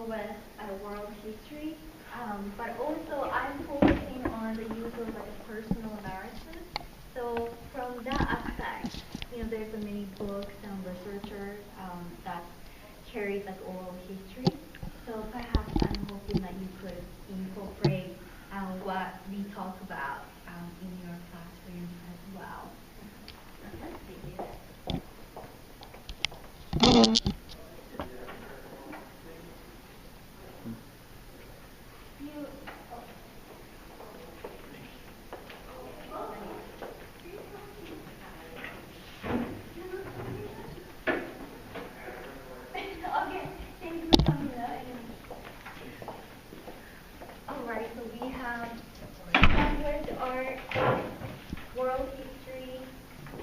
with world history, but also I'm focusing on the use of like a personal narrative. So from that aspect, there's many books and literature that carries like oral history. So perhaps I'm hoping that you could incorporate what we talk about in your classroom as well. You, okay, thank you for coming up. All right, so we have language, art, world history,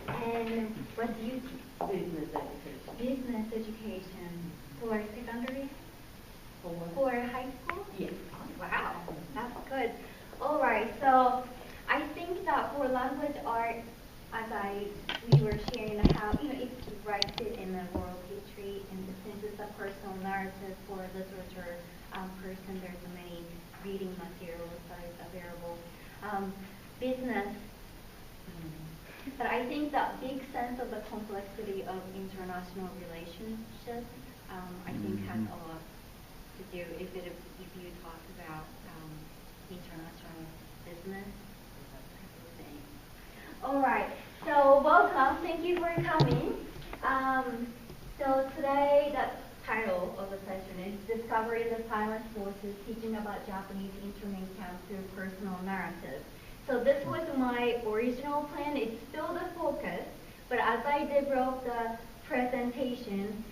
and what do you teach? Business education. Business education for secondary, for high school? Yes. Wow, that's good. All right, so I think that for language art, as we were sharing how it writes it in the world history, and since it's a personal narrative for a literature person, there's many reading materials that is available. Business, but I think that big sense of the complexity of international relationships, I think has a lot to do if you talk about international business. All right. So welcome. Thank you for coming. So today the title of the session is Discovering the Silent Forces, Teaching about Japanese Interment Camp Through Personal Narrative. So this was my original plan. It's still the focus, but as I developed the presentation,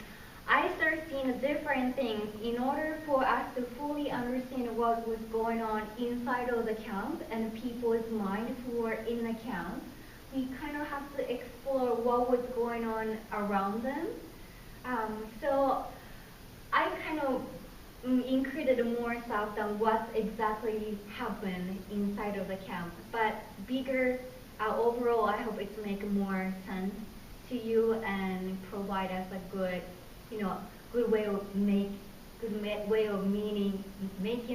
I started seeing different things in order for us to fully understand what was going on inside of the camp and people's mind who were in the camp. We kind of have to explore what was going on around them. So I kind of included more stuff than what exactly happened inside of the camp. But bigger, overall, I hope it's make more sense to you and provide us a good, good way of making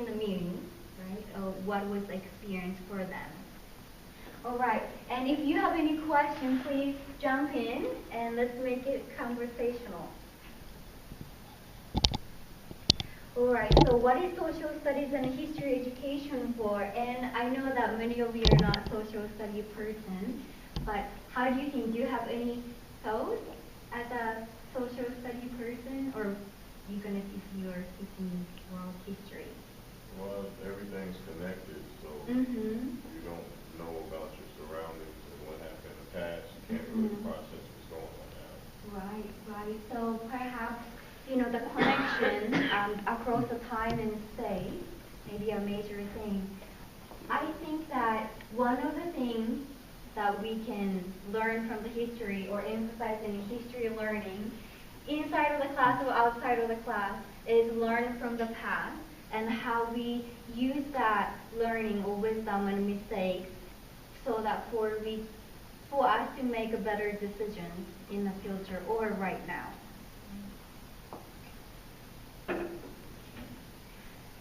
the meaning, right, of what was experienced for them. All right, and if you have any questions, please jump in and let's make it conversational. All right, so what is social studies and history education for? And I know that many of you are not social study person, but how do you think? Do you have any thoughts as a social study person, or you gonna if you are teaching world history? Well, everything's connected, so you don't know about your surroundings and what happened in the past. You can't really process what's going on now. Right, right. So perhaps the connection across the time and space may be a major thing. I think that one of the things that we can learn from the history or emphasize in history learning inside of the class or outside of the class is learn from the past and how we use that learning or wisdom and mistakes so that for us to make a better decision in the future or right now.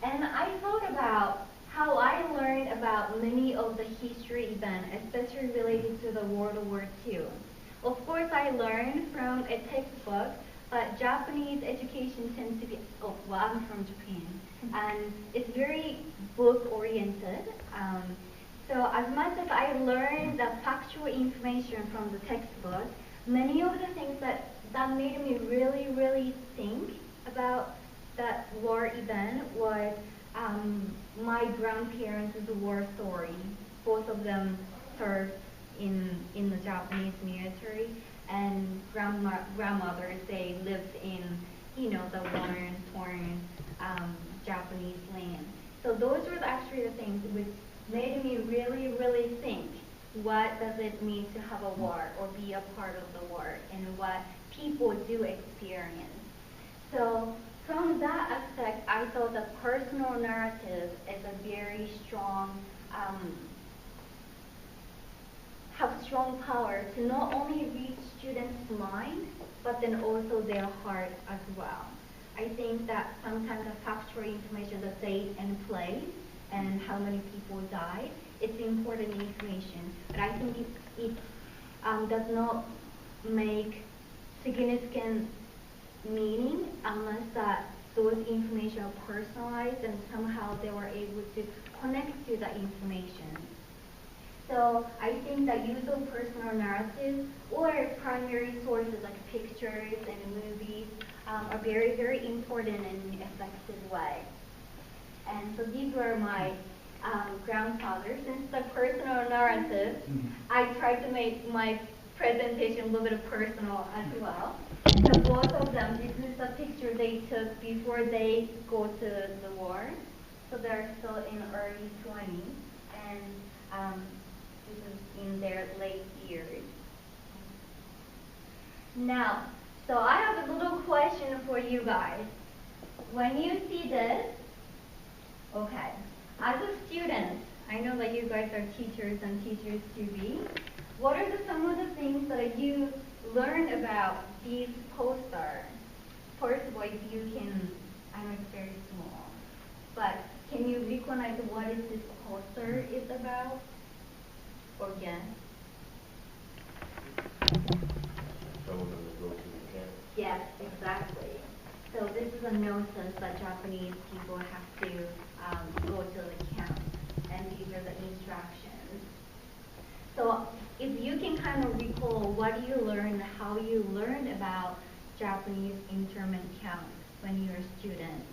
And I thought about how I learned about many of the history events, especially related to the World War II. Of course, I learned from a textbook, but Japanese education tends to be, I'm from Japan, and it's very book-oriented. So as much as I learned the factual information from the textbook, many of the things that made me really, really think about that war event was my grandparents' war story. Both of them served in the Japanese military, and grandmothers, they lived in the war-torn Japanese land. So those were actually the things which made me really, really think, what does it mean to have a war or be a part of the war, and what people do experience. So from that aspect, I thought the personal narrative is a very strong, have strong power to not only reach students' mind, but then also their heart as well. I think that sometimes the factual information, the date and place, and how many people died, it's important information. But I think it does not make significant meaning unless that those information are personalized and somehow they were able to connect to that information. So I think that use of personal narratives or primary sources like pictures and movies are very, very important in an effective way. And so these were my grandfather. Since the personal narrative, I tried to make my presentation a little bit personal as well. So both of them, this is the picture they took before they go to the war. So they're still in early 20s, and this is in their late years. Now, so I have a little question for you guys. When you see this, okay, as a student, I know that you guys are teachers and teachers to be. What are some of the things that you learn about these posters? First of all, if you can, I know it's very small, but can you recognize what is this poster is about? Or yes? Telling them to go to the camp. Yes, exactly. So this is a notice that Japanese people have to go to the camp, and these are the instructions. So if you can kind of recall what you learned, how you learned about Japanese internment camp when you were a student,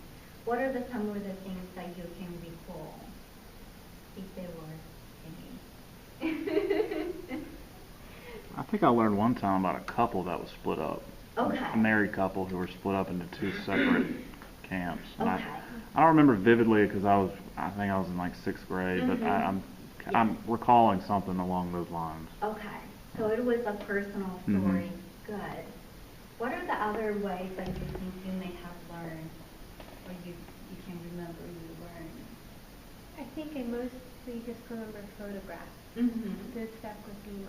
what are some of the things that you can recall, if there were any? I think I learned one time about a couple that was split up. Okay. A married couple who were split up into two separate camps. And Okay. I don't remember vividly because I think I was in like 6th grade, but I'm recalling something along those lines. Okay, so it was a personal story. Good. What are the other ways that you think you may have learned, or you can remember you learned? I think I mostly just remember photographs. This stuff with me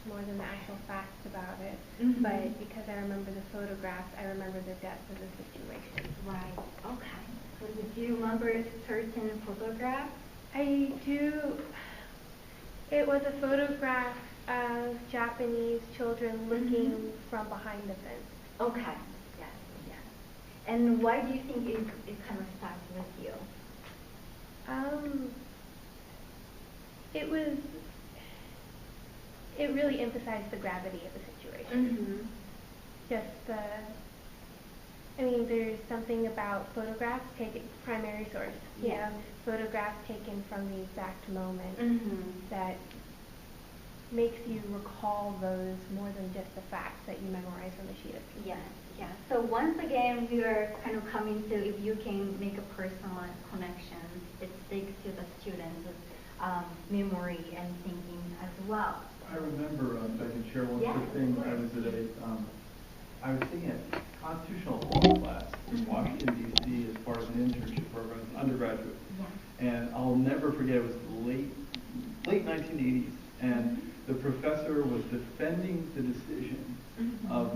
more than the actual facts about it. But because I remember the photographs, I remember the depth of the situation. Right, okay. So do you remember certain photographs? I do. It was a photograph of Japanese children looking from behind the fence. Okay, yes, yes. And why do you think it kind of stuck with you? It really emphasized the gravity of the situation. Just there's something about photographs taken, primary source, photographs taken from the exact moment that makes you recall those more than just the facts that you memorize from the sheet of paper. Yes, yes. So once again, we are kind of coming to if you can make a personal connection, it sticks to the student's memory and thinking as well. I remember, if I can share one quick thing, I was taking a constitutional law class in Washington, D.C. as part of an internship program as an undergraduate. And I'll never forget, it was late 1980s, and the professor was defending the decision of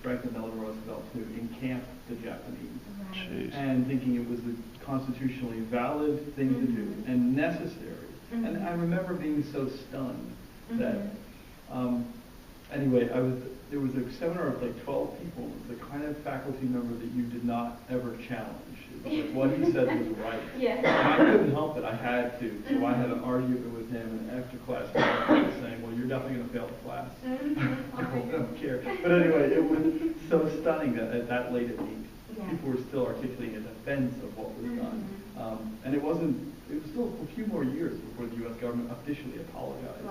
Franklin Delano Roosevelt to encamp the Japanese, and thinking it was a constitutionally valid thing to do and necessary. And I remember being so stunned that, anyway, there was a seminar of like 12 people, the kind of faculty member that you did not ever challenge. It was like what he said was right. And I couldn't help it, I had to. So I had an argument with him, and after class, I was saying, well, you're definitely going to fail the class. I don't care. But anyway, it was so stunning that at that late at night, people were still articulating a defense of what was done. And it was still a few more years before the U.S. government officially apologized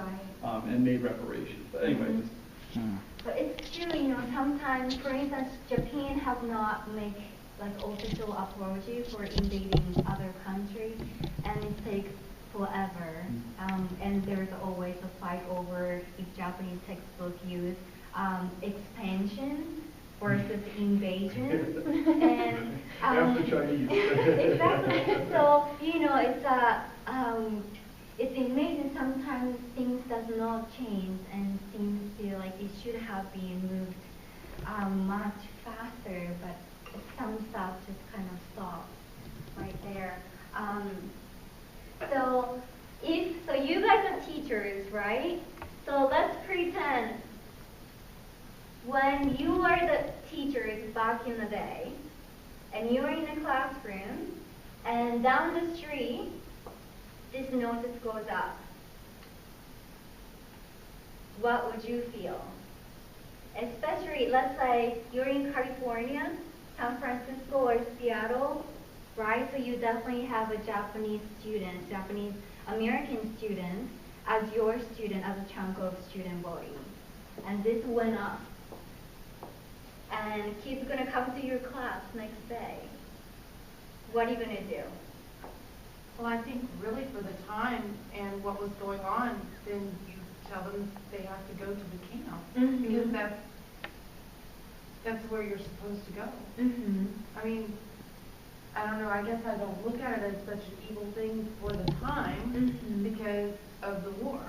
and made reparations. But anyway, But it's true, sometimes, for instance, Japan have not made like official apology for invading other countries, and it takes forever. And there's always a fight over if Japanese textbook use expansion versus invasion. And after Chinese. Exactly. So it's amazing sometimes things does not change and seems to like it should have been moved much faster, but it's some stuff just kind of stops right there. So you guys are teachers, right? So let's pretend when you were the teachers back in the day, and you were in a classroom, and down the street, this notice goes up. What would you feel? Especially, let's say you're in California, San Francisco, or Seattle, right? So you definitely have a Japanese student, Japanese American student, as your student, as a chunk of student body. And this went up. And kids are going to come to your class next day. What are you going to do? Well, I think really for the time and what was going on, then you tell them they have to go to the camp. Mm-hmm. Because that's where you're supposed to go. Mm-hmm. I mean, I don't know, I guess I don't look at it as such an evil thing for the time Mm-hmm. because of the war.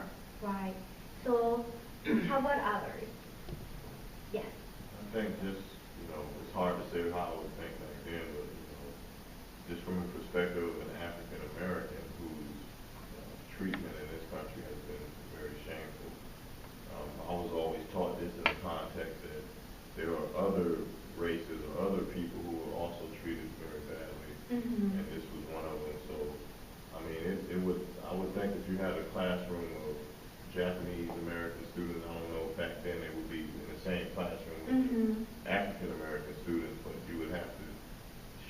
Right. So, how about others? Yes. I think just, it's hard to say how I would think back then, but, just from the perspective of an African American whose treatment in this country has been very shameful, I was always taught this in the context that there are other races or other people who were also treated very badly, Mm-hmm. and this was one of them. So, I mean, I would think if you had a classroom of Japanese American students, I don't know, back then they would be in the same classroom with Mm-hmm. African American students, but you would have to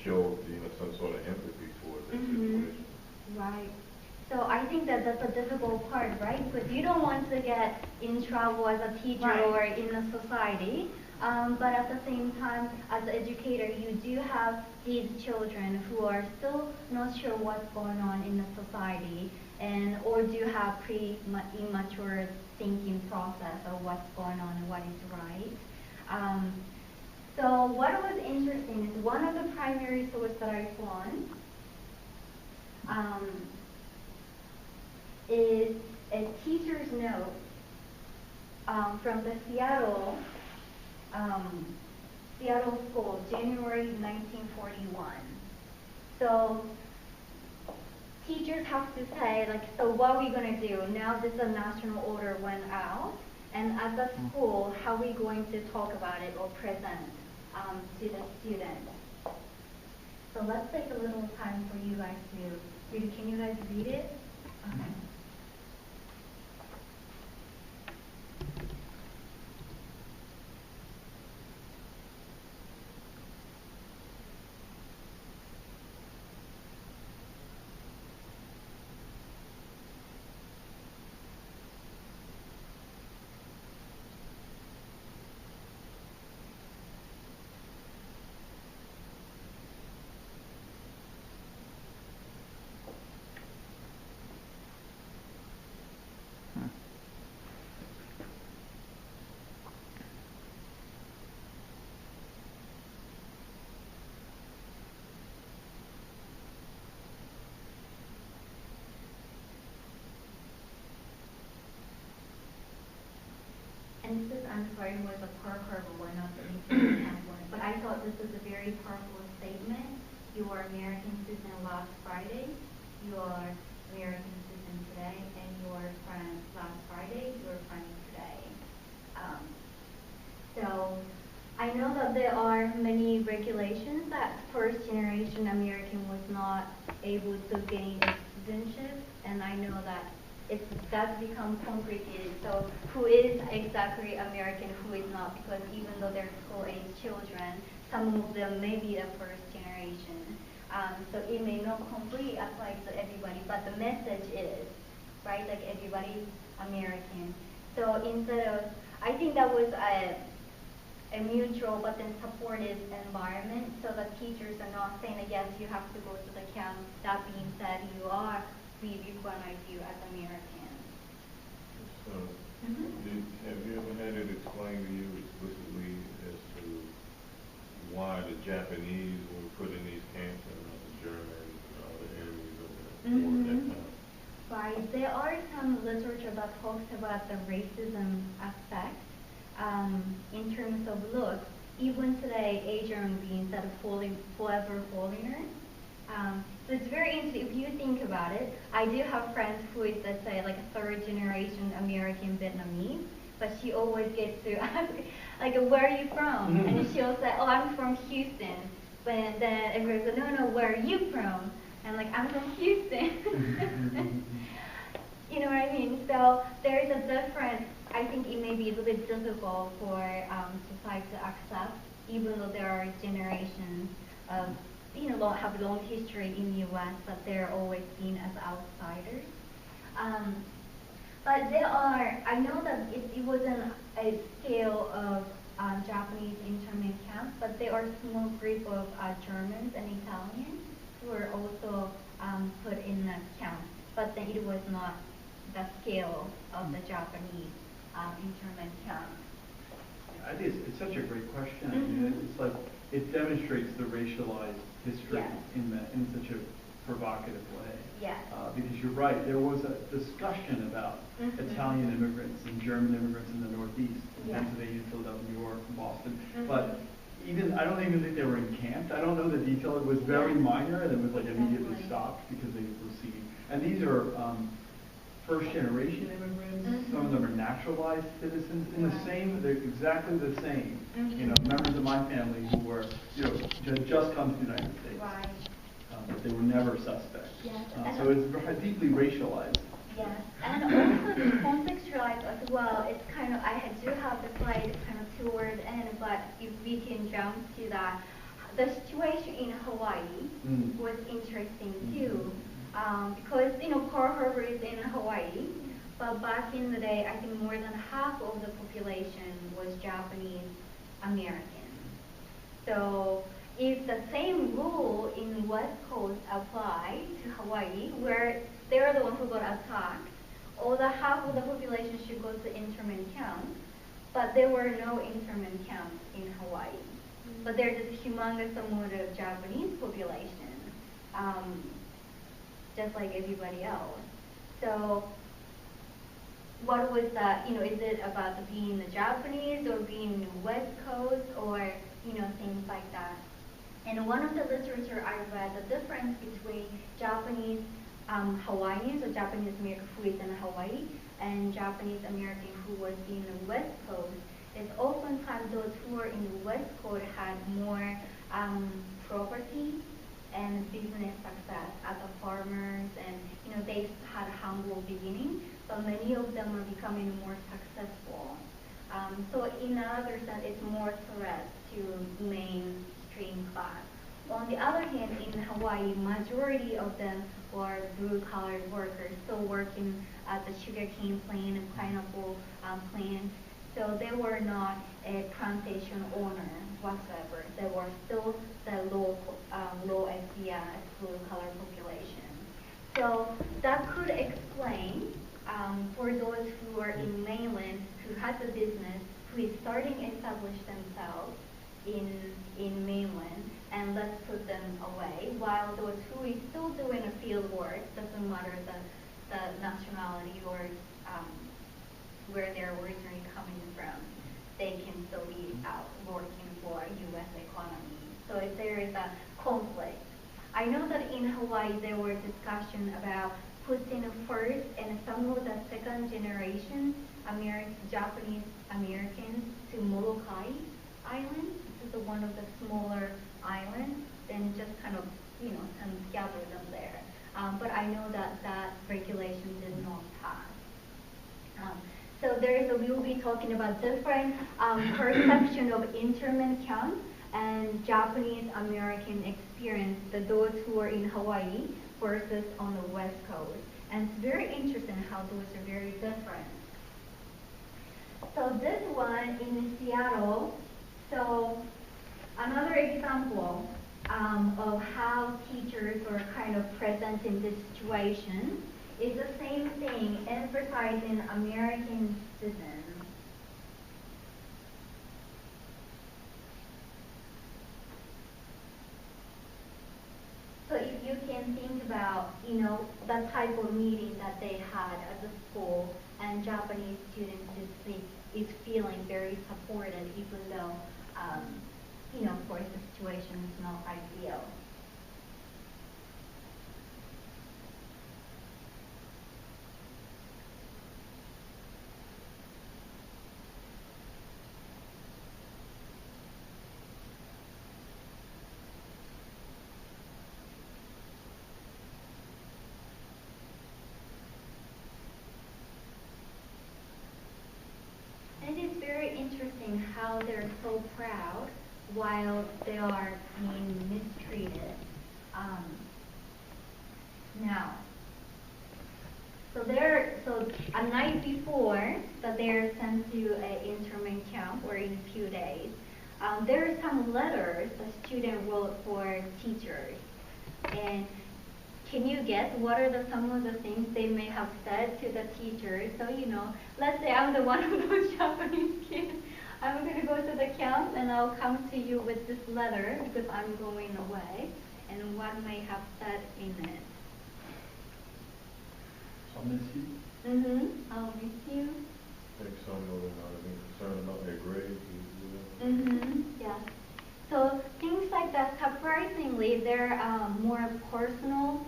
show, some sort of empathy towards that Mm-hmm. situation. Right. So I think that that's a difficult part, right? Because you don't want to get in trouble as a teacher Right. or in a society. But at the same time, as an educator, you do have these children who are still not sure what's going on in the society, or do have immature thinking process of what's going on and what is right. So what was interesting is one of the primary sources that I found is a teacher's note from the Seattle school, January 1941. So teachers have to say, so what are we going to do? Now this national order went out, and at the school, how are we going to talk about it or present to the students? So let's take a little time for you guys to read it. Can you guys read it? Okay. And this is, I'm sorry, was a paragraph, we're not the meeting one, but I thought this was a very powerful statement. You are American citizen last Friday, you are American citizen today, and you are friends last Friday, you are friends today. So I know that there are many regulations that first generation American was not able to gain citizenship, and I know that that's become complicated. So who is exactly American, who is not? Because even though they're school-age children, some of them may be the first generation. So it may not completely apply to everybody, but the message is, right, like everybody's American. So instead of, I think that was a mutual but then supportive environment, so the teachers are not saying that yes, you have to go to the camp. That being said, we recognize you as American. So, have you ever had it explained to you explicitly as to why the Japanese were put in these camps and not the Germans and other enemies of the war at that time? Right. There are some literature that talks about the racism aspect in terms of looks. even today, Asian being said forever foreigner. So it's very interesting if you think about it. I do have friends who is, let's say, like a third generation American Vietnamese, but she always gets to ask, like, where are you from? And she'll say, oh, I'm from Houston. But then everybody says, no, where are you from? And like, I'm from Houston. You know what I mean? So there is a difference. I think it may be a little bit difficult for society to accept, even though there are generations of, have long history in the U.S., but they're always seen as outsiders. But I know that it wasn't a scale of Japanese internment camps, but there are a small group of Germans and Italians who were also put in the camp, but then it was not the scale of the Japanese internment camp. I think it's such a great question. I mean, it's like it demonstrates the racialized history in such a provocative way. Yes. Because you're right, there was a discussion about Italian immigrants and German immigrants in the Northeast, Pennsylvania, Philadelphia, New York, Boston. But I don't even think they were encamped. I don't know the detail. It was very minor, and it was like immediately stopped because they were seen. And these are first generation immigrants. Some of them are naturalized citizens. They're exactly the same. Members of my family who were, just come to the United States. Right. But they were never suspects. Yes. So it's deeply racialized. Yes, and also to contextualize as well, it's kind of, I do have the slide kind of toward the end, but if we can jump to that. The situation in Hawaii was interesting too, because, Pearl Harbor is in Hawaii, but back in the day, I think more than half of the population was Japanese American. So if the same rule in West Coast apply to Hawaii, where they're the ones who got attacked, all the half of the population should go to internment camps, but there were no internment camps in Hawaii. But there's this humongous amount of Japanese population, just like everybody else. So what was that, is it about being the Japanese or being the West Coast or, things like that? And one of the literature I read, the difference between Japanese Hawaiians or Japanese American who is in Hawaii and Japanese American who was in the West Coast is oftentimes those who were in the West Coast had more property and business success as a farmers, and they had a humble beginning, but many of them are becoming more successful. So in another sense, it's more threat to mainstream class. On the other hand, in Hawaii, majority of them were blue-collar workers, still working at the sugarcane plant and pineapple plant. So they were not a plantation owner whatsoever. They were still the low SDI, blue-collar population. So that could explain for those who are in mainland, who had the business, who is starting to establish themselves in mainland, and let's put them away, while those who is still doing a field work, doesn't matter the nationality or where they're originally coming from, they can still be out working for U.S. economy. So if there is a conflict. I know that in Hawaii there were discussion about putting first and some of the second generation Japanese Americans to Molokai Island. This is one of the smaller islands, and just kind of, and gather them there. But I know that regulation did not pass. So we will be talking about different perception of internment camp and Japanese American experience, those who are in Hawaii versus on the West Coast. And it's very interesting how those are very different. So this one in Seattle, so another example of how teachers are kind of present in this situation is the same thing, emphasizing American citizens. So if you can think about, the type of meeting that they had at the school, and Japanese students is feeling very supported, even though of course, the situation is not ideal. And it's very interesting how they're so proud while they are being mistreated. Now, so a night before that they're sent to an internment camp or in a few days, there are some letters the student wrote for teachers. And can you guess what are some of the things they may have said to the teachers? So, let's say I'm the one of those Japanese kids. I'm going to go to the camp and I'll come to you with this letter because I'm going away. And what may have said in it? I'll miss you. I'll miss you. I think some of them might have been concerned about their grades. Yeah. So things like that, surprisingly, they're more personal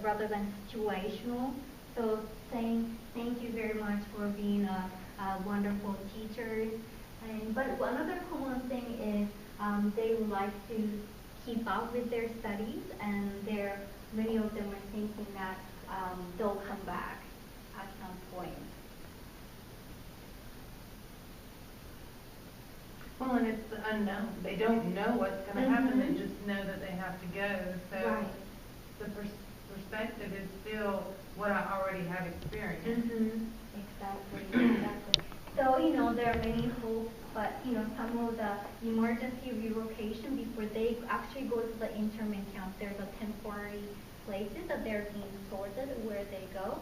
rather than situational. So saying thank you very much for being a wonderful teacher. But another common thing is they would like to keep up with their studies, and many of them are thinking that they'll come back at some point. Well, and it's the unknown. They don't know what's going to happen. They just know that they have to go. So Right. the perspective is still what I already have experienced. Exactly. So, there are many hopes, but, some of the emergency relocation before they actually go to the internment camp, there's a temporary places that they're being sorted where they go,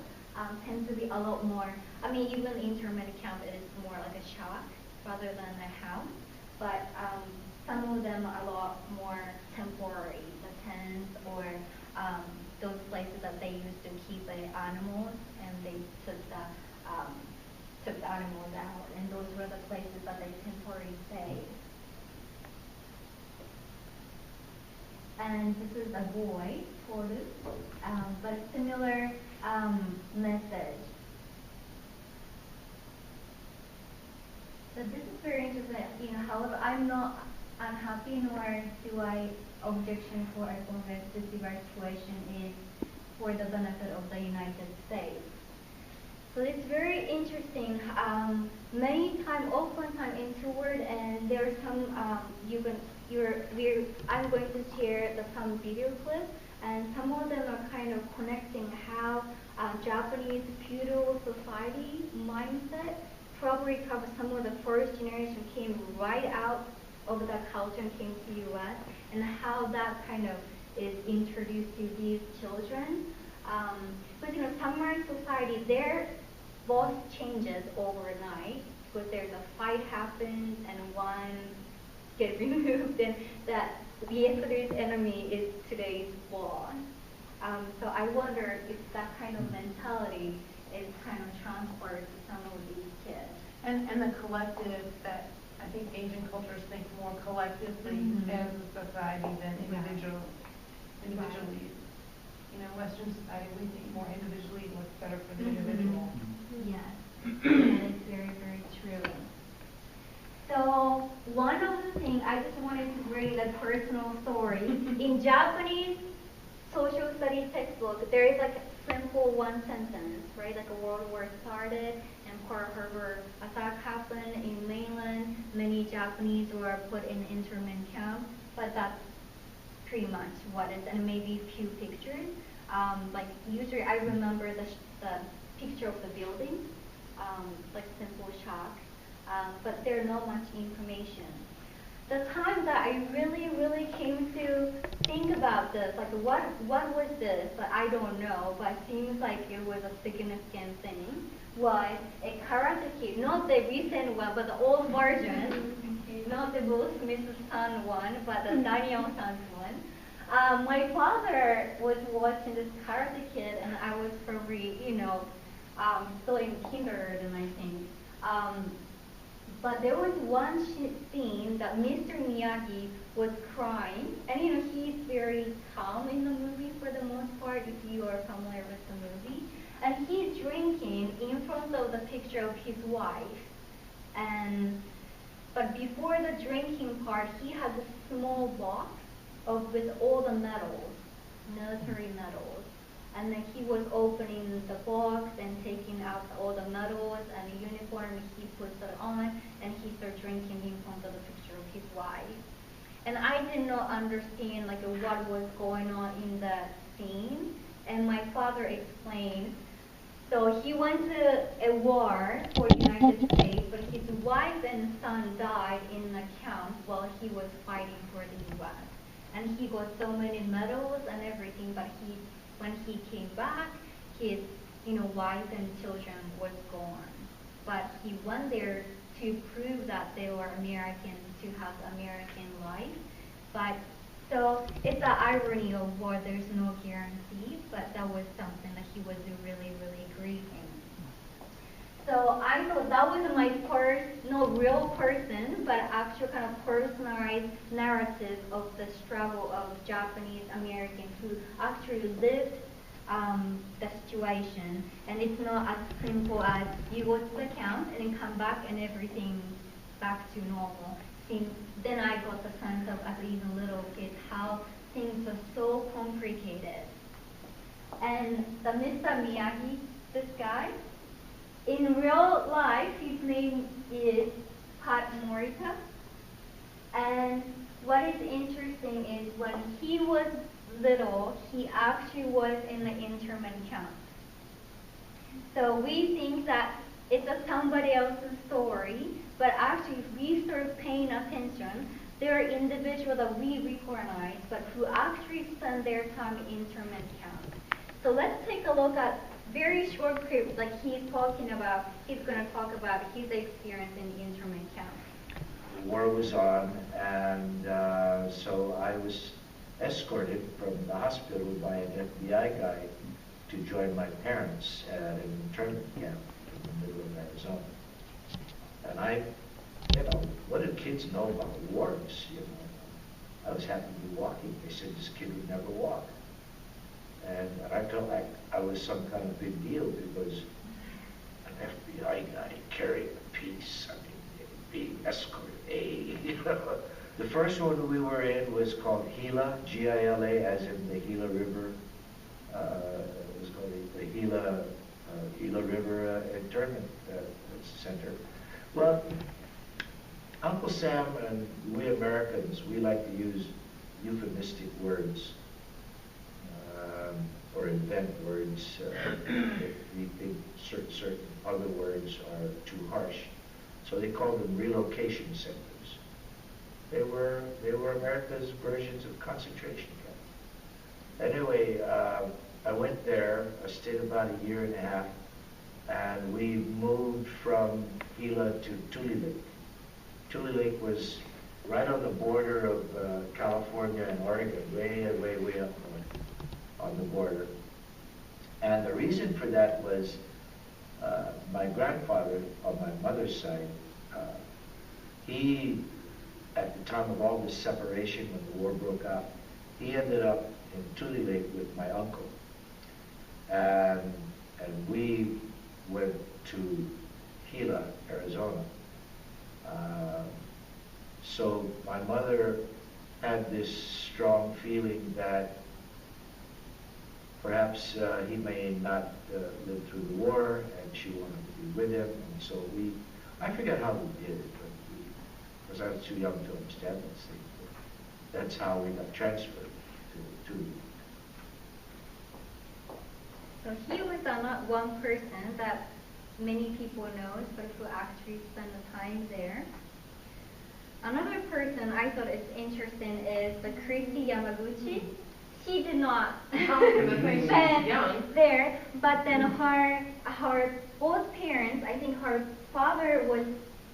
tend to be a lot more, even internment camp is more like a shack rather than a house, but some of them are a lot more temporary, the tents or those places that they used to keep the animals, and they took the animals out, and those were the places that they temporarily stayed. And this is a boy, tortoise, but a similar message. So this is very interesting. However, I'm not unhappy nor do I objection for as long as the situation is for the benefit of the United States. So it's very interesting. Oftentimes in Toward, and there's some I'm going to share some video clips, and some of them are kind of connecting how Japanese feudal society mindset probably covers some of the first generation came right out of that culture and came to U.S. and how that kind of is introduced to these children. But samurai society, their boss changes overnight because there's a fight happens and one get removed, and that yesterday's enemy is today's boss. So I wonder if that kind of mentality is kind of transferred to some of these kids. And the collective that I think Asian cultures think more collectively as a society than individually. Western society, we think more individually, what's better for the individual. Yes, that is very, very true. So one of the things I just wanted to bring a personal story. In Japanese social studies textbook, there is like a simple one sentence, right? Like a World War started and Pearl Harbor attack happened in mainland. Many Japanese were put in internment camp, but that's pretty much what it is, and maybe a few pictures. Like usually I remember the picture of the building, like simple shock, but there's not much information. The time that I really came to think about this, like what was this, but I don't know, but it seems like it was a significant thing, was a Karate Kid, not the recent one, but the old version, not the Will Smith's son one, but the Daniel San's one. My father was watching this Karate Kid, and I was probably, still in kindergarten, I think. But there was one scene that Mr. Miyagi was crying, and he's very calm in the movie for the most part, if you are familiar with the movie. And he's drinking in front of the picture of his wife. But before the drinking part, he has a small box with all the medals, military medals. And then he was opening the box and taking out all the medals and the uniform. He puts it on, and he starts drinking in front of the picture of his wife. And I did not understand what was going on in that scene. And my father explained. So he went to a war for the United States, but his wife and son died in a camp while he was fighting for the U.S. And he got so many medals and everything, but when he came back, his wife and children was gone. But he went there to prove that they were Americans, to have American life. But so it's the irony of war. There's no guarantee, but that was something that he was really, really grieving. So I thought that was my no real person, but actual kind of personalized narrative of the struggle of Japanese Americans who actually lived the situation. And it's not as simple as you go to the camp and then come back and everything back to normal. Then I got the sense of, as even little kid, how things are so complicated. And the Mr. Miyagi, this guy, in real life, his name is Pat Morita. And what is interesting is when he was little, he actually was in the internment camp. So we think that it's somebody else's story, but actually if we start paying attention, there are individuals that we recognize, but who actually spend their time in internment camp. So let's take a look at very short clip, he's going to talk about his experience in internment camp. The war was on, and so I was escorted from the hospital by an FBI guy to join my parents at an internment camp in the middle of Arizona. And what do kids know about wars? I was happy to be walking. They said this kid would never walk. And I felt like I was some kind of big deal because an FBI guy carrying a piece, being escorted, The first one we were in was called Gila, G-I-L-A, as in the Gila River. It was called the Gila River Internment Center. Well, Uncle Sam and we Americans, we like to use euphemistic words or invent words if we think certain other words are too harsh. So they called them relocation centers. They were America's versions of concentration camps. Anyway, I went there. I stayed about a year and a half, and we moved from Gila to Tule Lake. Tule Lake was right on the border of California and Oregon, way up north on the border. And the reason for that was my grandfather on my mother's side, he, at the time of all this separation when the war broke out, he ended up in Tule Lake with my uncle. And we went to Gila, Arizona. So my mother had this strong feeling that perhaps he may not live through the war, and she wanted to be with him. And so I forget how we did it, but because I was too young to understand those things. But that's how we got transferred to So he was not one person that many people know, but who actually spent the time there. Another person I thought is interesting is the Christy Yamaguchi. She did not spend there, but then her both parents, I think her father was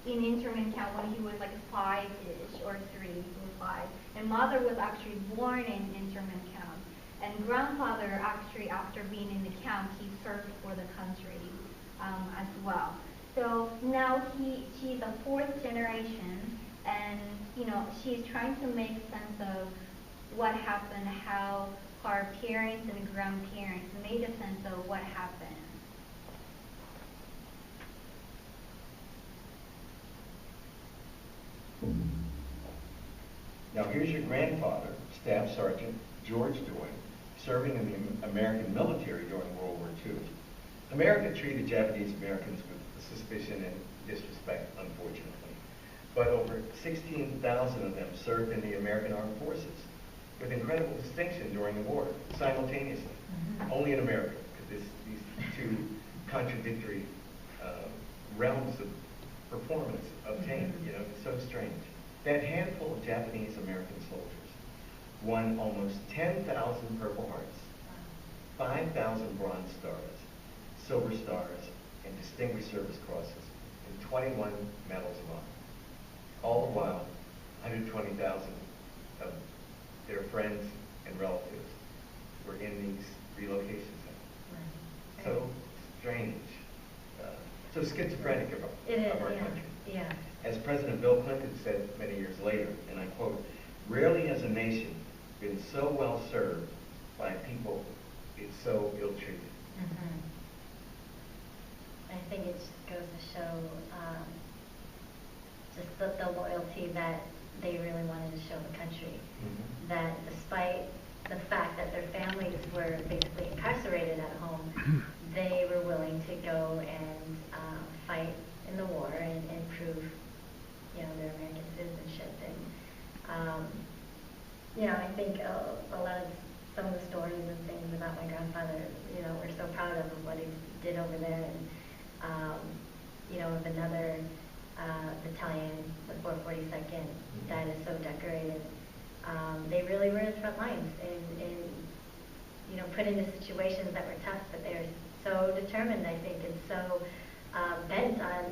in internment camp when he was like 5-ish or 3 or 5, and mother was actually born in internment camp. And grandfather actually, after being in the camp, he served for the country as well. So now she's a fourth generation, and she's trying to make sense of what happened, how her parents and grandparents made a sense of what happened. Now here's your grandfather, Staff Sergeant George Doi, serving in the American military during World War II. America treated Japanese Americans with suspicion and disrespect, unfortunately. But over 16,000 of them served in the American Armed Forces with incredible distinction during the war, simultaneously. Only in America could these two contradictory realms of performance obtain. It's so strange. That handful of Japanese American soldiers won almost 10,000 Purple Hearts, 5,000 Bronze Stars, Silver Stars, and Distinguished Service Crosses, and 21 Medals of Honor. All the while, 120,000 of their friends and relatives were in these relocation centers. So strange. So schizophrenic of our country. Yeah. As President Bill Clinton said many years later, and I quote, "Rarely has a nation been so well served by people it's so ill-treated." Mm-hmm. I think it just goes to show just the loyalty that they really wanted to show the country. Mm-hmm. That despite the fact that their families were basically incarcerated at home, they were willing to go and fight in the war and prove, their American citizenship. And I think a lot of some of the stories and things about my grandfather, we're so proud of what he did over there. And with another battalion, the 442nd, that is so decorated. They really were in the front lines and put into situations that were tough, but they're so determined, I think, and so bent on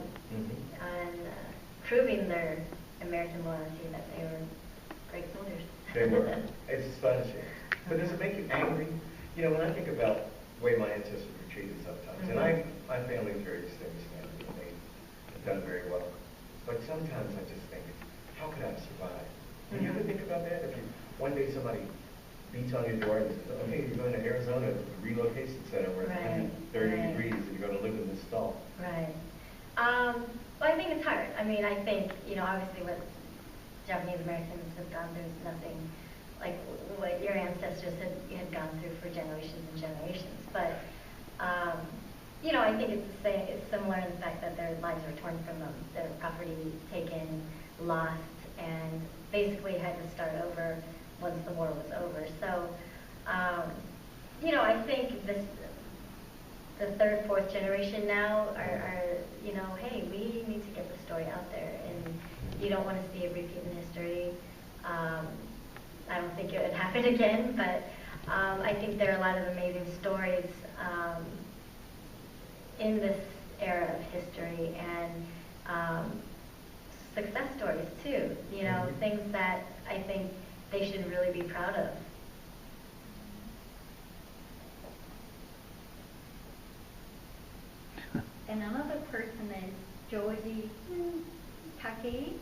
proving their American loyalty that they were great soldiers. They were. It's astonishing. But does it make you angry? When I think about the way my ancestors were treated sometimes, and my family is very distinguished family, and they have done very well. But sometimes I just think, how could I survive? When you ever think about that? If one day somebody beats on your door and says, "Okay, you're going to Arizona relocation center where it's 30 degrees and you're going to live in this stall." Right. Well, I think it's hard. I mean, I think, obviously what Japanese Americans have gone through is nothing like what your ancestors had gone through for generations and generations. But, I think it's the same. It's similar in the fact that their lives were torn from them, their property taken, lost, and basically had to start over once the war was over. So, I think the third, fourth generation now are hey, we need to get the story out there, and you don't want to see a repeat in history. I don't think it would happen again, but I think there are a lot of amazing stories in this era of history, and success stories too, things that I think they should really be proud of. And another person is Joji Takei.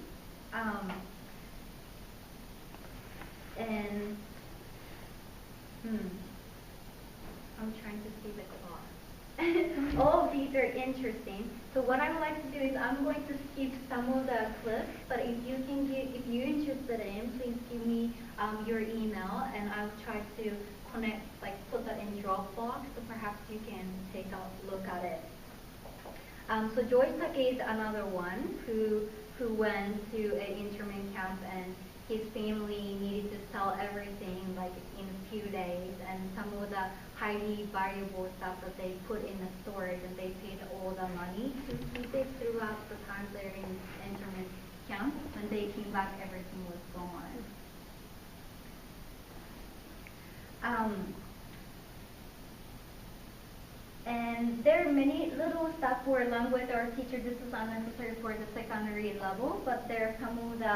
And I'm trying to see the clock. All of these are interesting. So what I would like to do is I'm going to skip some of the clips, but if you're interested in, please give me your email, and I'll try to put that in Dropbox, so perhaps you can take a look at it. So Joji Takei is another one who went to an internment camp, and his family needed to sell everything in a few days, and some of the highly valuable stuff that they put in the storage, and they paid all the money to keep it throughout the time they're in internment camp. When they came back, everything was gone. And there are many little stuff for language or teacher. This is unnecessary for the secondary level, but there are some of the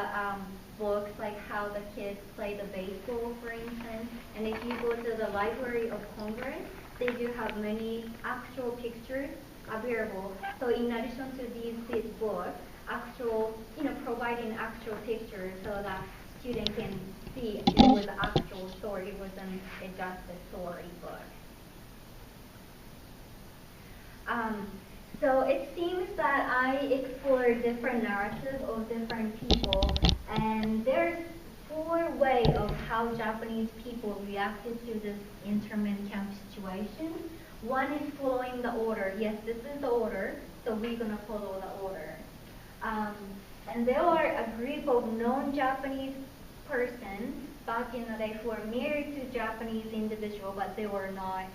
books, like how the kids play the baseball, for instance. And if you go to the Library of Congress, they do have many actual pictures available. So in addition to this book, actual, providing actual pictures so that student can see it was an actual story. It wasn't just a storybook. So it seems that I explore different narratives of different people, and there's 4 ways of how Japanese people reacted to this internment camp situation. One is following the order. Yes, this is the order, so we're gonna follow the order. And there are a group of non-Japanese persons back in the day who were married to Japanese individual, but they were not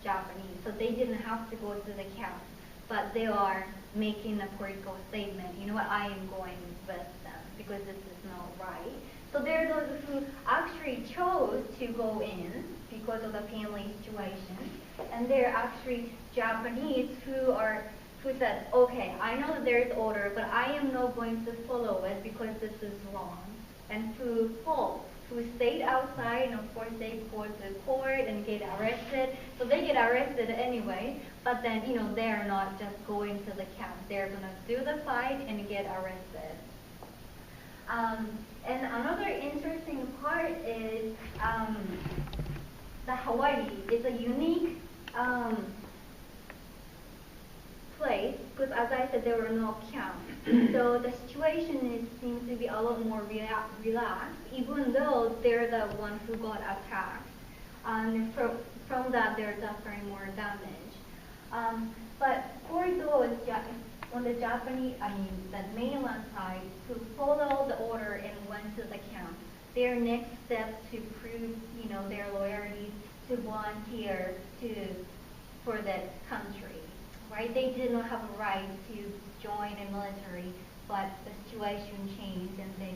Japanese, so they didn't have to go to the camp. But they are making a political statement. You know what? I am going with them because this is not right. So there are those who actually chose to go in because of the family situation, and there are actually Japanese who said, okay, I know that there is order, but I am not going to follow it because this is wrong. And who stayed outside, and of course they go to court and get arrested. So they get arrested anyway, but then, they are not just going to the camp. They're going to do the fight and get arrested. And another interesting part is the Hawaii is a unique place because, as I said, there were no camps. So the situation seems to be a lot more relaxed, even though they're the one who got attacked. And from that, they're suffering more damage. But for those on the the mainland side who followed the order and went to the camp, their next step to prove, their loyalty to volunteer for the country, right? They did not have a right to join a military, but the situation changed and the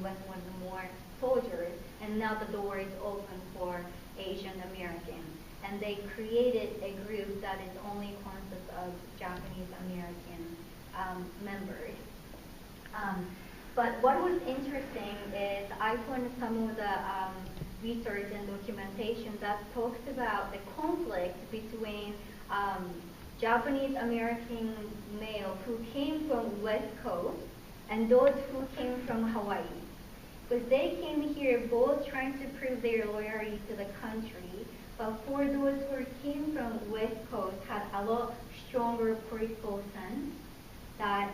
U.S. wanted more soldiers, and now the door is open for Asian Americans. And they created a group that is only consists of Japanese American members. But what was interesting is I found some of the research and documentation that talks about the conflict between Japanese American male who came from West Coast and those who came from Hawaii. Because they came here both trying to prove their loyalty to the country, but for those who came from West Coast had a lot stronger political sense that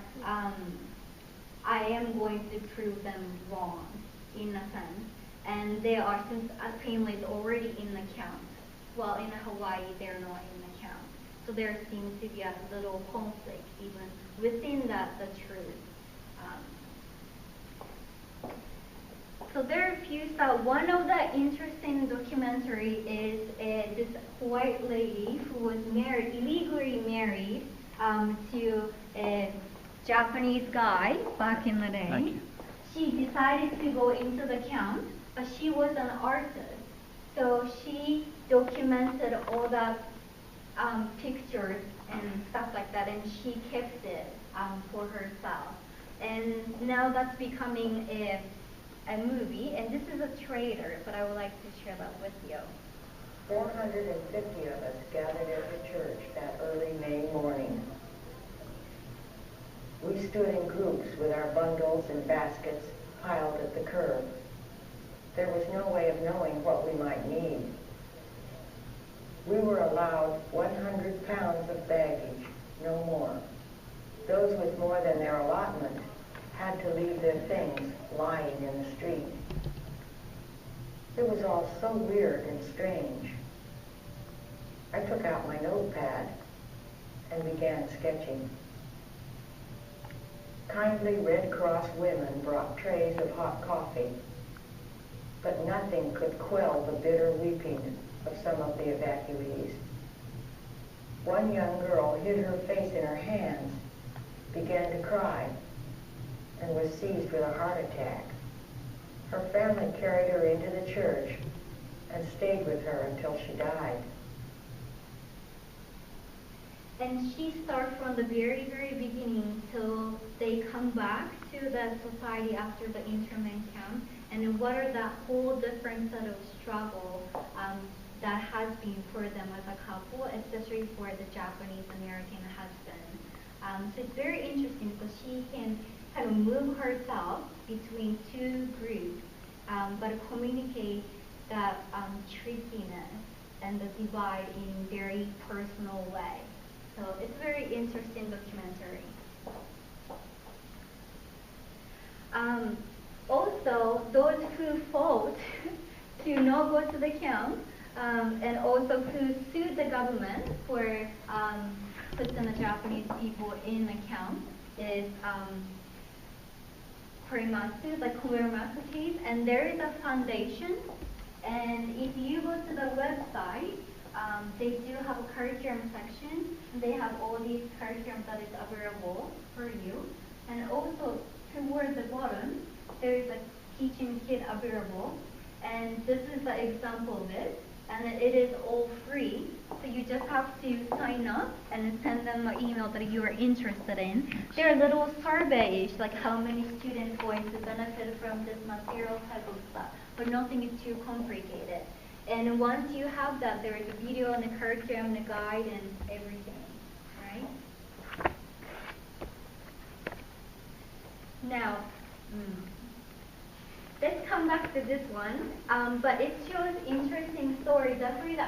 I am going to prove them wrong, in a sense. And they are, since families already in the camp. Well, in Hawaii, they're not in the camp. So there seems to be a little conflict even within the truth. So there are a few stuff. One of the interesting documentary is this white lady who was married, illegally married to a Japanese guy back in the day. Thank you. She decided to go into the camp, but she was an artist. So she documented all the pictures and stuff like that, and she kept it for herself. And now that's becoming a movie, and this is a trailer, but I would like to share that with you. 450 of us gathered at the church that early May morning. We stood in groups with our bundles and baskets piled at the curb. There was no way of knowing what we might need. We were allowed 100 pounds of baggage, no more. Those with more than their allotment had to leave their things lying in the street. It was all so weird and strange. I took out my notepad and began sketching. Kindly Red Cross women brought trays of hot coffee, but nothing could quell the bitter weeping of some of the evacuees. One young girl hid her face in her hands, began to cry, and was seized with a heart attack. Her family carried her into the church and stayed with her until she died. And she starts from the very, very beginning till they come back to the society after the internment camp, and what are the whole different set of struggle that has been for them as a couple, especially for the Japanese American husband. So it's very interesting because she can kind of move herself between two groups, but communicate that trickiness and the divide in very personal way. So it's a very interesting documentary. Also, those who fought to not go to the camp, and also who sued the government for putting the Japanese people in the camp is Korematsu, the Korematsu case, and there is a foundation, and if you go to the website, they do have a curriculum section, and they have all these curriculums that is available for you, and also towards the bottom, there is a teaching kit available, and this is an example of it, and it is all free, so you just have to sign up and send them an email that you are interested in. There are little surveys, like how many students going to benefit from this material type of stuff, but nothing is too complicated. And once you have that, there is a video and a curriculum, and a guide, and everything, right? Now, let's come back to this one, but it shows interesting story, definitely the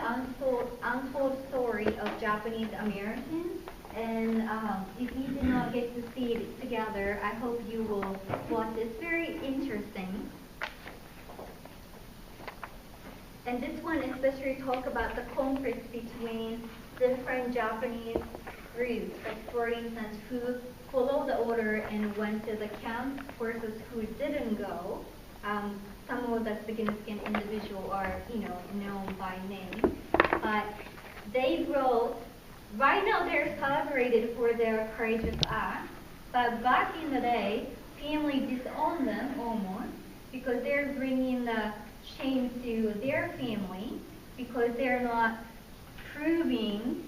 untold story of Japanese Americans. And if you did not get to see it together, I hope you will watch it. It's very interesting. And this one especially talk about the conflict between different Japanese groups, like for instance, who followed the order and went to the camp versus who didn't go. Some of the significant individuals are, known by name. But they wrote, right now they're celebrated for their courageous act, but back in the day, family disowned them almost because they're bringing the shame to their family because they're not proving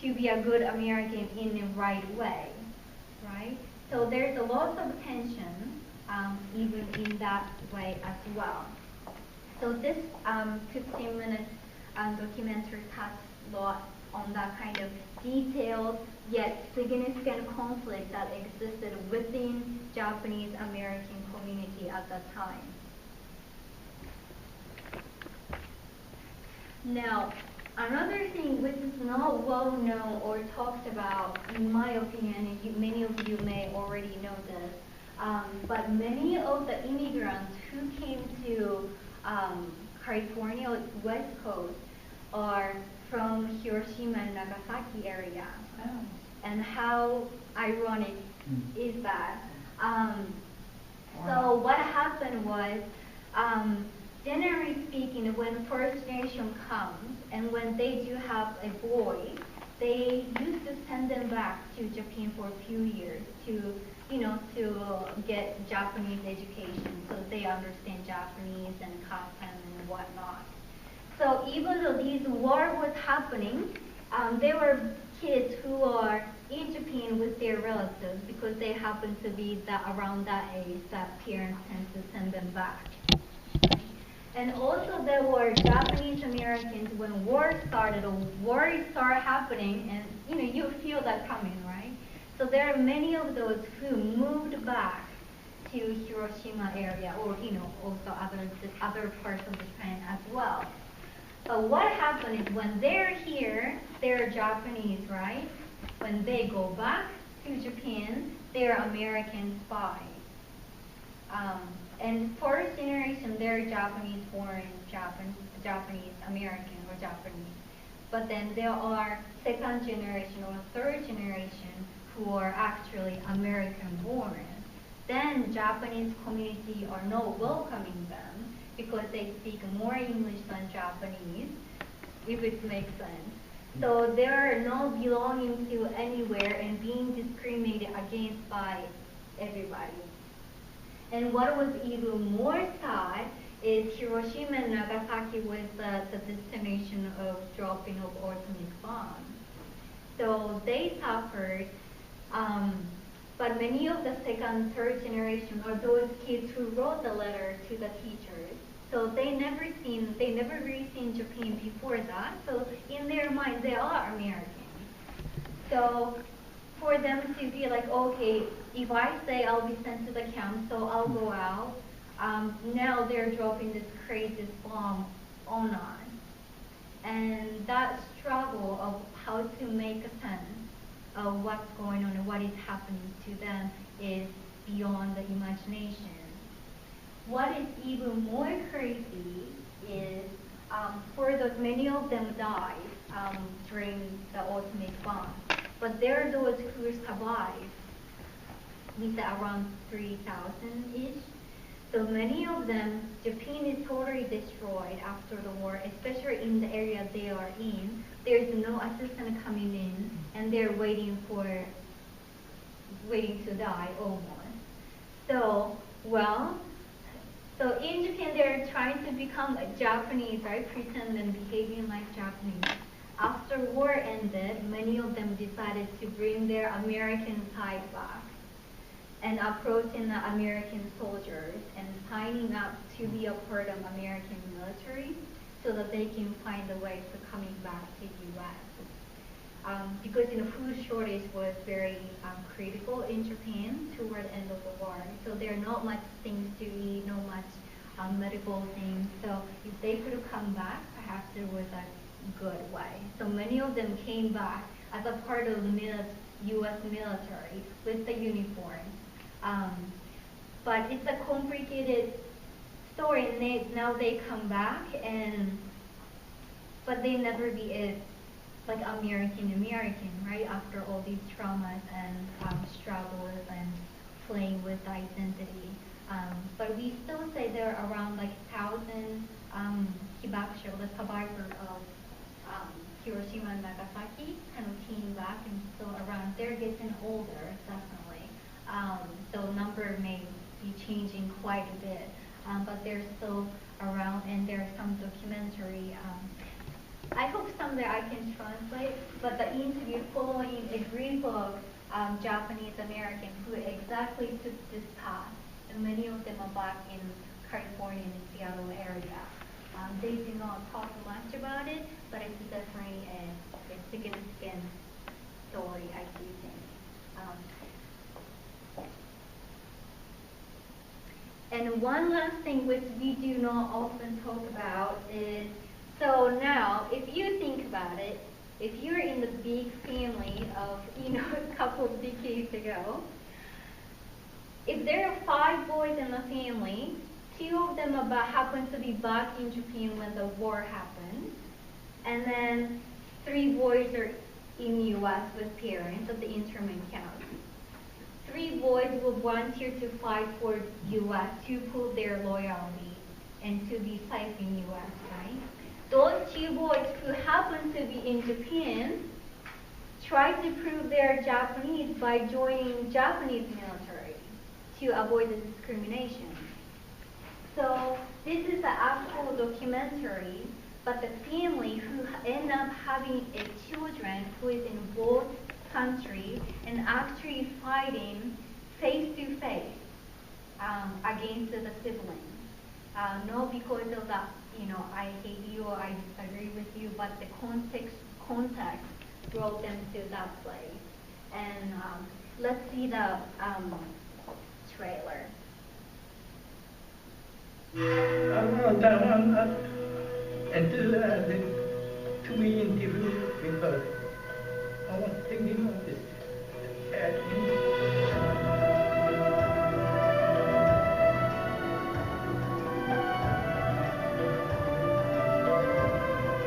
to be a good American in the right way, right? So there's a lot of tension even in that way as well. So this 15-minute documentary touched a lot on that kind of detailed yet significant conflict that existed within Japanese American community at that time. Now, another thing which is not well known or talked about, in my opinion, and many of you may already know this, but many of the immigrants who came to California West Coast are from Hiroshima and Nagasaki area. Oh. And how ironic is that? So what happened was, generally speaking, when First Nation comes and when they do have a boy, they used to send them back to Japan for a few years to get Japanese education so they understand Japanese and custom and whatnot. So even though this war was happening, there were kids who are in Japan with their relatives because they happen to be around that age that parents tend to send them back. And also there were Japanese Americans when war started happening, and you feel that coming, right? So there are many of those who moved back to Hiroshima area, or also other parts of Japan as well. But what happened is when they're here, they're Japanese, right? When they go back to Japan, they're American spies. And first generation, they're Japanese born, Japanese American or Japanese. But then there are second generation or third generation who are actually American born. Then Japanese community are not welcoming them because they speak more English than Japanese, if it makes sense. So they're not belonging to anywhere and being discriminated against by everybody. And what was even more sad is Hiroshima and Nagasaki was the destination of dropping of atomic bombs. So they suffered, but many of the second, third generation are those kids who wrote the letter to the teachers. So they never really seen Japan before that. So in their mind, they are Americans. So for them to be like, okay, if I say I'll be sent to the camp, so I'll go out. Now they're dropping this crazy bomb on us. And that struggle of how to make a sense of what's going on and what is happening to them is beyond the imagination. What is even more crazy is for those, many of them died during the atomic bomb. But there are those who survived, we say around 3,000-ish. So many of them, Japan is totally destroyed after the war, especially in the area they are in. There's no assistance coming in, and they're waiting to die almost. So, so in Japan, they're trying to become Japanese, right? Pretend and behaving like Japanese. After war ended, many of them decided to bring their American side back and approaching the American soldiers and signing up to be a part of American military so that they can find a way to coming back to U.S. Because food shortage was very critical in Japan toward the end of the war. So there are not much things to eat, not much medical things. So if they could have come back, perhaps there was a good way. So many of them came back as a part of the U.S. military with the uniform. But it's a complicated story, and now they come back, but they never be like American, right? After all these traumas and struggles and playing with identity. But we still say there are around like 1,000 hibakusho, the survivors of Hiroshima and Nagasaki, kind of came back and still around. They're getting older, definitely. So number may be changing quite a bit, but they're still around, and there's some documentary. I hope someday I can translate, but the interview following a group of Japanese Americans who exactly took this path, and many of them are back in California and Seattle area. They do not talk much about it, but it's definitely a significant story, I do think. And one last thing which we do not often talk about is, so now, if you think about it, if you're in the big family of, a couple of decades ago, if there are 5 boys in the family, 2 of them happen to be back in Japan when the war happened, and then 3 boys are in the U.S. with parents at the internment camp. 3 boys will volunteer to fight for U.S. to prove their loyalty and to be safe in U.S., right? Those 2 boys who happen to be in Japan try to prove they're Japanese by joining Japanese military to avoid the discrimination. So this is the actual documentary, but the family who end up having a children who is in both countries and actually fighting face to face against the siblings. Not because of that, I hate you or I disagree with you, but the context brought them to that place. And let's see the trailer. Until to be interviewed with her, I was thinking of this.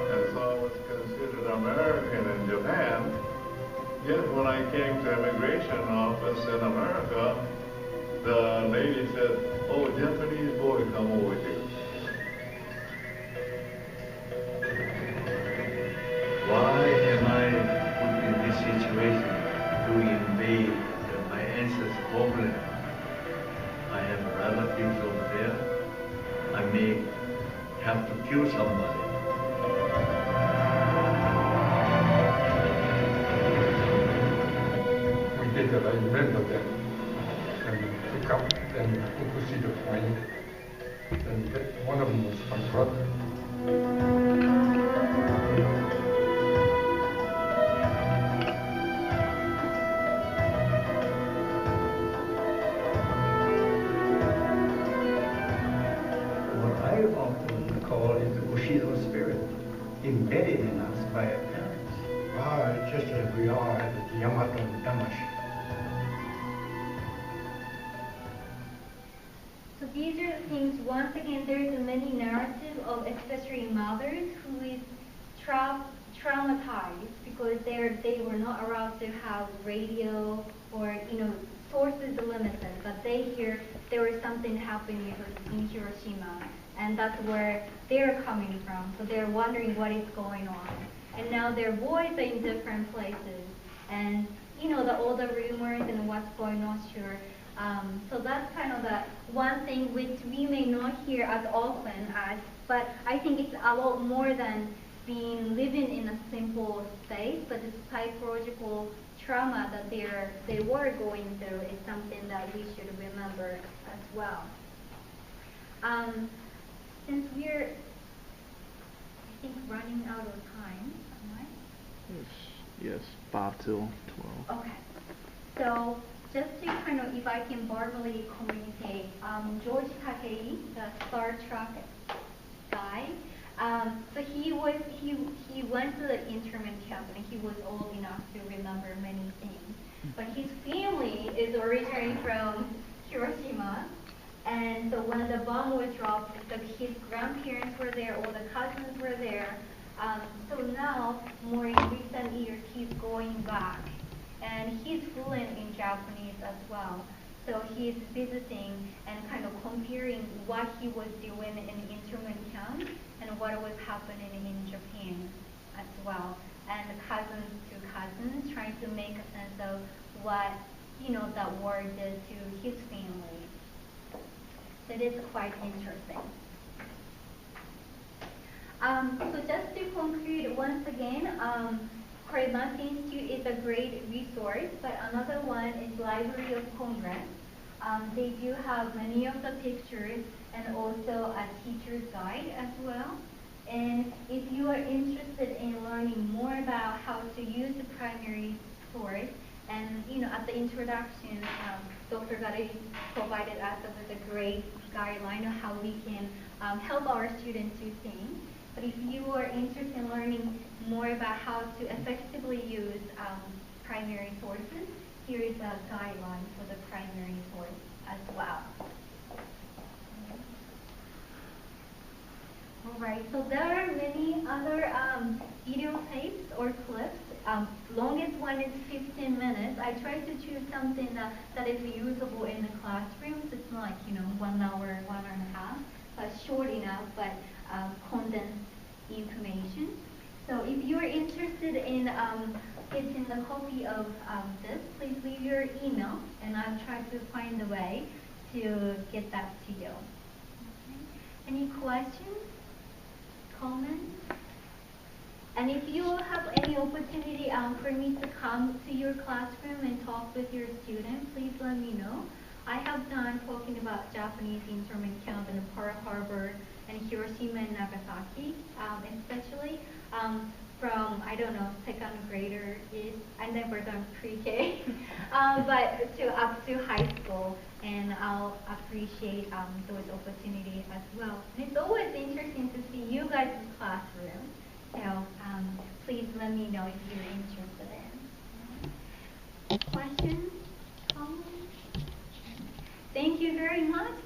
And so I was considered American in Japan. Yet when I came to immigration office in America, the lady said, "Oh, Japanese boy, come over here." Why am I put in this situation to invade my ancestors' homeland? I have relatives over there. I may have to kill somebody. We did that, I remember that. And to come and to see the point. And one of them was my brother. What I often call is the Bushido spirit, embedded in us by our parents. It's just as we are the Yamato and Damash. So these are the things, once again, there's a many narrative of especially mothers who is traumatized because they were not allowed to have radio or, sources are limited, but they hear there was something happening in Hiroshima, and that's where they're coming from. So they're wondering what is going on. And now their boys are in different places, and, all the rumors and what's going on, sure. So that's kind of the one thing which we may not hear as often as, but I think it's a lot more than living in a simple space, but the psychological trauma that they were going through is something that we should remember as well. Since we're, I think, running out of time, am I? Yes, 5 till 12. Okay. So just to kind of, if I can verbally communicate, George Takei, the Star Trek guy, so he went to the internment camp and he was old enough to remember many things. But his family is originally from Hiroshima, and so when the bomb was dropped, his grandparents were there, all the cousins were there. So now, more in recent years, he's going back, and he's fluent in Japanese as well. So he's visiting and kind of comparing what he was doing in internment camp and what was happening in Japan as well. And cousins to cousins, trying to make a sense of what, that war did to his family. So it is quite interesting. So just to conclude once again, Korematsu Institute is a great resource, but another one is Library of Congress. They do have many of the pictures and also a teacher's guide as well. And if you are interested in learning more about how to use the primary source, and at the introduction, Dr. Gary provided us with a great guideline of how we can help our students to think. But if you are interested in learning more about how to effectively use primary sources, here is a guideline for the primary source as well. All right, so there are many other video tapes or clips. Longest one is 15 minutes. I tried to choose something that is usable in the classrooms. It's not like, 1 hour, 1.5, but short enough, but condensed information. So if you're interested in getting the copy of this, please leave your email, and I'll try to find a way to get that to you. Okay. Any questions? Comments? And if you have any opportunity for me to come to your classroom and talk with your students, please let me know. I have done talking about Japanese internment camp in Pearl Harbor and Hiroshima and Nagasaki, especially from, second grader is, I never done pre-K, but up to high school, and I'll appreciate those opportunities as well. And it's always interesting to see you guys in the classroom, so please let me know if you're interested in. Questions? Comments? Thank you very much.